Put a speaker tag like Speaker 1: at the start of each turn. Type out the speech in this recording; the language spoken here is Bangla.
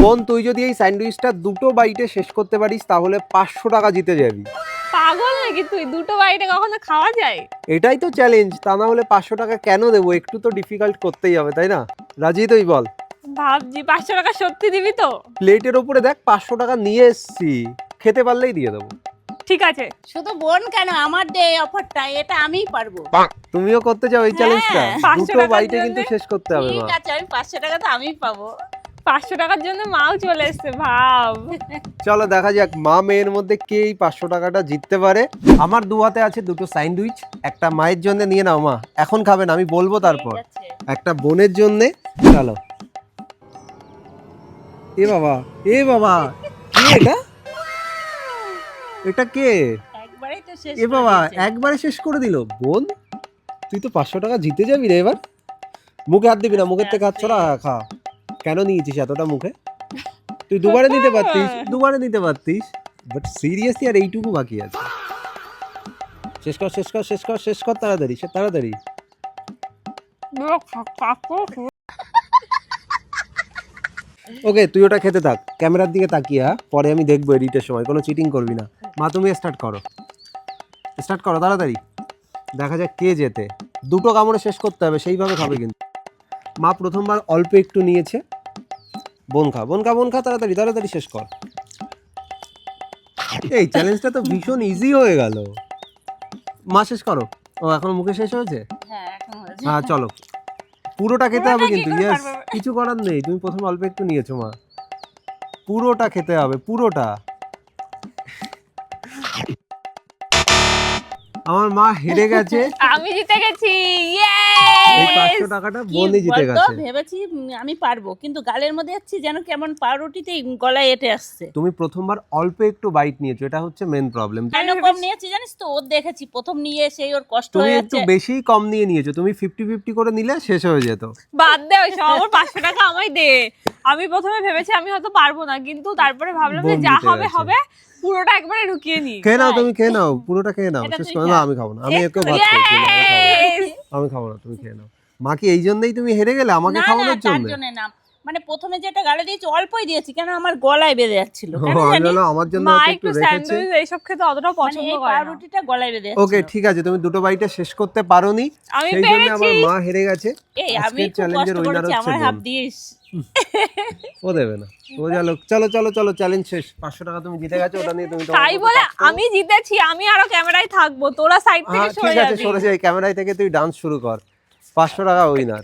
Speaker 1: বোন, তুই যদি এই স্যান্ডউইচটা দুটো বাইটে শেষ করতে পারিস তাহলে 500 টাকা জিতে যাবি।
Speaker 2: পাগল নাকি তুই? দুটো বাইটে কখনো খাওয়া যায়?
Speaker 1: এটাই তো চ্যালেঞ্জ, তা না হলে 500 টাকা কেন দেবো? একটু তো ডিফিকাল্ট করতেই হবে, তাই না? রাজি তুই বল।
Speaker 2: ভাবছি 500 টাকা সত্যি দিবি তো?
Speaker 1: প্লেটের ওপরে দেখ 500 টাকা নিয়ে এসছি, খেতে পারলেই দিয়ে দেবো।
Speaker 2: ঠিক আছে।
Speaker 3: শুধু বোন কেন, আমার ডে অফারটা এটা আমিই পারবো।
Speaker 1: তুমিও করতে চাও এই চ্যালেঞ্জটা?
Speaker 2: 500
Speaker 1: দুটো
Speaker 2: টাকার
Speaker 1: বাইটে
Speaker 2: জন্যে?
Speaker 1: কিন্তু শেষ করতে হবে
Speaker 3: ঠিক
Speaker 1: মা।
Speaker 3: আছে, আমি 500 টাকা তো আমিই পাবো।
Speaker 2: 500 টাকার জন্য মাও চলে এসছে, ভাব।
Speaker 1: চলো দেখা যাক মা মেয়ের মধ্যে কে এই 500 টাকাটা জিততে পারে। আমার দু হাতে আছে দুটো স্যান্ডউইচ, একটা মায়ের জন্য নিয়ে নাও মা, এখন খাবেন আমি বলবো তারপর।
Speaker 3: ঠিক আছে।
Speaker 1: একটা বোনের জন্য। চলো। এ বাবা, এ বাবা, কে এটা? এটা কে?
Speaker 3: একবারেই তো শেষ
Speaker 1: এ
Speaker 3: করে
Speaker 1: বাবা,
Speaker 3: দিয়েছে।
Speaker 1: একবারে শেষ করে দিল। বোন, তুই তো 500 টাকা জিতে যাবি রে এবার। মুখে হাত দিবি না, মুখের থেকে হাত ছড়া, খা। কেন নিয়েছিস এতটা মুখে? তুই দুবারে নিতে পারতিস, দুবারে নিতে পারতিস, বাট সিরিয়াসলি আর এইটুকু বাকি আছে। শেষ কর, শেষ কর, শেষ কর, শেষ কর, তাড়াতাড়ি, সে তাড়াতাড়ি। ওকে, তুই ওটা খেতে থাক, ক্যামেরার দিকে তাকিয়ে, হ্যাঁ? পরে আমি দেখবো এডিটের সময়, কোনো চিটিং করবি না। মা তুমি স্টার্ট করো, স্টার্ট করো তাড়াতাড়ি। দেখা যাক কে জেতে। দুটো কামড়ে শেষ করতে হবে, সেইভাবে খাবে কিন্তু। মা প্রথমবার অল্প একটু নিয়েছে। বোন খা, বোন খা, বোন খা, তাড়াতাড়ি তাড়াতাড়ি শেষ কর। এই চ্যালেঞ্জটা তো ভীষণ ইজি হয়ে গেল। মা শেষ করো। ও এখন মুখে শেষ হয়েছে।
Speaker 3: হ্যাঁ, এখন হয়েছে।
Speaker 1: হ্যাঁ চলো, পুরোটা খেতে হবে
Speaker 2: পুরোটা কি
Speaker 1: কিন্তু।
Speaker 2: করে
Speaker 1: ইয়েস,
Speaker 2: পারবে?
Speaker 1: কিছু করার নেই, তুমি প্রথম অল্প একটু নিয়েছো মা, পুরোটা খেতে হবে, পুরোটা। আমার মা হেরে গেছে,
Speaker 2: আমি জিতে গেছি,
Speaker 1: এই
Speaker 2: ইয়েস।
Speaker 1: 500 টাকাটা
Speaker 3: কি
Speaker 1: বোনই জিতে
Speaker 3: বলতো,
Speaker 1: গেছে।
Speaker 3: ভেবেছি আমি পারবো, কিন্তু গালের মধ্যে যাচ্ছি যেন কেমন পাউরুটিতেই গলায় এঁটে আসছে।
Speaker 1: তুমি প্রথমবার অল্প একটু বাইট নিয়েছো, এটা হচ্ছে মেন প্রবলেম।
Speaker 3: কেন কম নিয়েছি জানিস তো? ওর দেখেছি প্রথম নিয়ে সেই ওর কষ্ট
Speaker 1: তুমি
Speaker 3: হয়ে
Speaker 1: একটু
Speaker 3: যাচ্ছে।
Speaker 1: বেশিই কম নিয়ে নিয়েছো, তুমি 50-50 করে নিলে শেষ হয়ে যেত।
Speaker 2: বাদ দে ওই সব, আমার 500 টাকা আমায় দে। আমি প্রথমে ভেবেছি আমি হয়তো পারবো না, কিন্তু তারপরে ভাবলাম যে
Speaker 1: বোন
Speaker 2: যা
Speaker 1: জিতে
Speaker 2: হবে
Speaker 1: গেছে।
Speaker 2: হবে, পুরোটা একবারে ঢুকিয়ে নি।
Speaker 1: খেয়ে নাও, তুমি খেয়ে নাও, পুরোটা খেয়ে নাও,
Speaker 3: এটা
Speaker 1: শেষ
Speaker 3: তুই
Speaker 1: করো।
Speaker 3: খা।
Speaker 1: না আমি খাবো না, আমি একে ভাত খেয়েছি না, আমি খাবো না, তুমি খেয়ে নাও। মা কি এই জন্যই তুমি হেরে গেলে আমাকে
Speaker 3: না না,
Speaker 1: খাওয়ানোর
Speaker 3: তার
Speaker 1: জন্য?
Speaker 3: জন্য না, মানে প্রথমে যেটা গালে দিয়েছি অল্পই দিয়েছি, কেন আমার গলায় বেঁধে যাচ্ছিল, কেন
Speaker 1: আমি
Speaker 3: জানি।
Speaker 1: বললাম আমার জন্য
Speaker 2: মা
Speaker 1: হয়তো
Speaker 2: একটু
Speaker 1: একটু রেখেছে।
Speaker 2: স্যান্ডউইচ এইসব খেতে অতটা
Speaker 3: মানে
Speaker 2: পছন্দ
Speaker 3: এই
Speaker 2: করে না।
Speaker 3: পাউরুটিটা গলায় বেঁধে
Speaker 1: ওকে
Speaker 3: যাচ্ছিল।
Speaker 1: ঠিক আছে, তুমি দুটো বাইটে শেষ করতে পারোনি,
Speaker 2: আমি
Speaker 1: সেই জন্য
Speaker 2: পেরেছি।
Speaker 1: আমার মা হেরে গেছে।
Speaker 3: এই আমি
Speaker 1: আজকের
Speaker 3: খুব
Speaker 1: চ্যালেঞ্জের
Speaker 3: কষ্ট
Speaker 1: উইনার
Speaker 3: করেছি,
Speaker 1: হচ্ছে
Speaker 3: আমার হাফ
Speaker 1: বোন।
Speaker 3: দিস।
Speaker 1: ও দেবে না, ও চলো চলো চলো চলো, চ্যালেঞ্জ শেষ। 500 টাকা তুমি জিতে গেছো, ওটা নিয়ে তুমি তোমার
Speaker 2: তাই
Speaker 1: মতো
Speaker 2: বলে
Speaker 1: কাজ করো।
Speaker 2: আমি জিতেছি, আমি আরো ক্যামেরায় থাকবো, তোরা সাইড থেকে
Speaker 1: হ্যাঁ
Speaker 2: সরে
Speaker 1: ঠিক আছে,
Speaker 2: যাবি।
Speaker 1: সরে যাই, ক্যামেরায় থেকে তুই ডান্স শুরু কর। 500 টাকা উইনার।